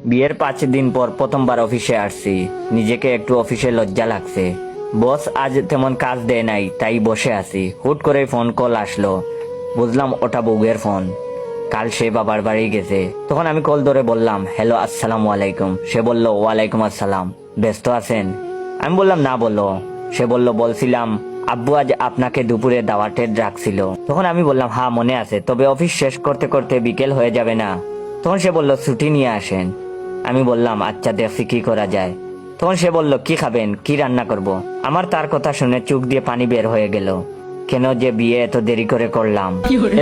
বিয়ের 5 দিন পর প্রথমবার অফিসে আসছি। নিজেকে একটু অফিসে লজ্জা লাগছে। বস আজ তেমন কাজ দেয় নাই, তাই বসে আছি। হুট করে ফোন কল আসলো। বুঝলাম ওটা বউয়ের ফোন। কাল সে বাবার বাড়ি গেছে। তখন আমি কল ধরে বললাম, হ্যালো, আসসালামু আলাইকুম। সে বলল, ওয়ালাইকুম আসসালাম। ব্যস্ত আছেন? আমি বললাম, না, বলো। সে বলল, বলছিলাম আব্বু আজ আপনাকে দুপুরে দাওয়াতে ডাকছিল। তখন আমি বললাম, হ্যাঁ মনে আছে, তবে অফিস শেষ করতে করতে বিকেল হয়ে যাবে না? তখন সে বলল, ছুটি নিয়ে আসেন। আমি বললাম, আচ্ছা দেখছি কি করা যায়। তখন সে বলল, কি খাবেন, কি রান্না করব? আমার তার কথা শুনে চোখ দিয়ে পানি বের হয়ে গেল। কেন যে বিয়ে এত দেরি করে করলাম,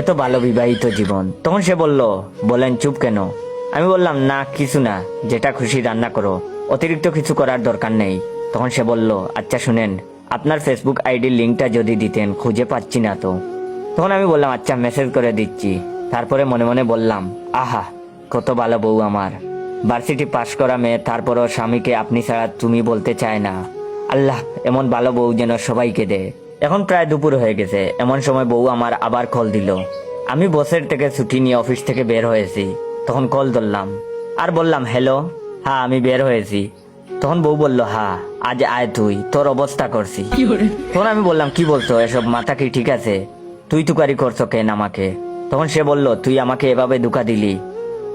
এত ভালো বিবাহিত জীবন। তখন সে বলল, বলেন চুপ কেন? আমি বললাম, না কিছু না, যেটা খুশি রান্না করো, অতিরিক্ত কিছু করার দরকার নেই। তখন সে বলল, আচ্ছা শুনেন, আপনার ফেসবুক আইডির লিঙ্কটা যদি দিতেন, খুঁজে পাচ্ছি না তো। তখন আমি বললাম, আচ্ছা মেসেজ করে দিচ্ছি। তারপরে মনে মনে বললাম, আহা কত ভালো বউ আমার। ভার্সিটি পাশ করা মেয়ে, তারপরও স্বামীকে আপনি ছাড়া তুমি বলতে চায় না। আল্লাহ এমন ভালো বউ যেন সবাইকে দে। এখন প্রায় দুপুর হয়ে গেছে। এমন সময় বউ আমার আবার কল দিল। আমি বসের থেকে ছুটি নিয়ে অফিস থেকে বের হয়েছি। তখন কল ধরলাম আর বললাম, হ্যালো, হ্যাঁ আমি বের হয়েছি। তখন বউ বলল, হ্যাঁ আজ আয় তুই, তোর অবস্থা করছি। তখন আমি বললাম, কি বলছো এসব, মাথা কি ঠিক আছে? তুই তুকারি করছো কেন আমাকে? তখন সে বলল, তুই আমাকে এভাবে ধোঁকা দিলি।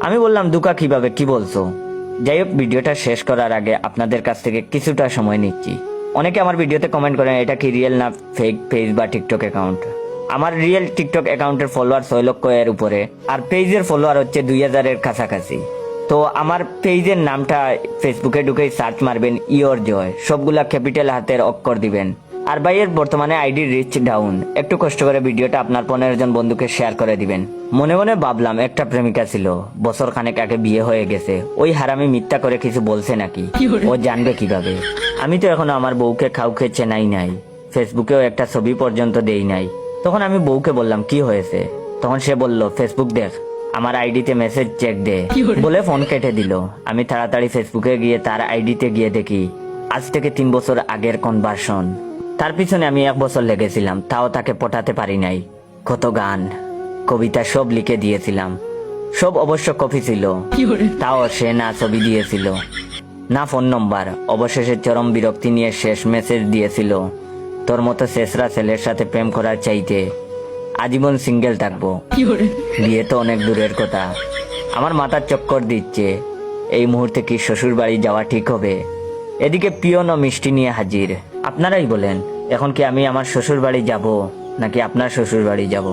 আমি বললাম, ধোঁকা কিভাবে, কি বলছো? যাই হোক, ভিডিওটা শেষ করার আগে আপনাদের কাছ থেকে কিছুটা সময় নিচ্ছি। অনেকে আমার ভিডিওতে কমেন্ট করেন এটা কি রিয়েল না ফেক পেজ বা টিকটক অ্যাকাউন্ট। আমার রিয়েল টিকটক অ্যাকাউন্টের ফলোয়ার 6 লক্ষ এর উপরে, আর পেজের ফলোয়ার হচ্ছে 2000 এর কাছাকাছি। তো আমার পেজের নামটা ফেসবুকে ঢুকেই সার্চ মারবেন, ইয়োর জয়, সবগুলা ক্যাপিটাল হাতের অক্ষর দিবেন। আর ভাইয়ের বর্তমানে আইডি রিচ ডাউন। একটু কষ্ট করে ভিডিওটা আপনার 15 জন বন্ধুকে শেয়ার করে দিবেন। মনে মনে ভাবলাম, একটা প্রেমিকা ছিল, বছর খানেক আগে বিয়ে হয়ে গেছে। ওই হারামি মিথ্যা করে কিছু বলছে নাকি? ও জানবে কিভাবে? আমি তো এখনো আমার বউকে কাউকে চেনাই নাই, ফেসবুকেও একটা ছবি পর্যন্ত দেই নাই। তখন আমি বউকে বললাম, কি হয়েছে? তখন সে বলল, ফেসবুক দেখ, আমার আইডিতে মেসেজ চেক দে, বলে ফোন কেটে দিল। আমি তাড়াতাড়ি ফেসবুকে গিয়ে তার আইডিতে গিয়ে দেখি আজ থেকে 3 বছর আগের কনভার্সন। তার পিছনে আমি 1 বছর লেগেছিলাম, তাও তাকে পটাতে পারি নাই। কত গান কবিতা সব লিখে দিয়েছিলাম, সব অবশ্য কপি ছিল। তাও সে না ছবি দিয়েছিল, না ফোন নম্বর। অবশেষে চরম বিরক্তি নিয়ে শেষ মেসেজ দিয়েছিল, তোর মতো শেষরা ছেলের সাথে প্রেম করার চাইতে আজীবন সিঙ্গেল থাকবো। বিয়ে তো অনেক দূরের কথা। আমার মাথার চক্কর দিচ্ছে, এই মুহূর্তে কি শ্বশুর বাড়ি যাওয়া ঠিক হবে? এদিকে পিয়ন ও মিষ্টি নিয়ে হাজির। আপনারাই বলেন, এখন কি আমি আমার শ্বশুর বাড়ি যাব নাকি আপনার শ্বশুর বাড়ি যাব?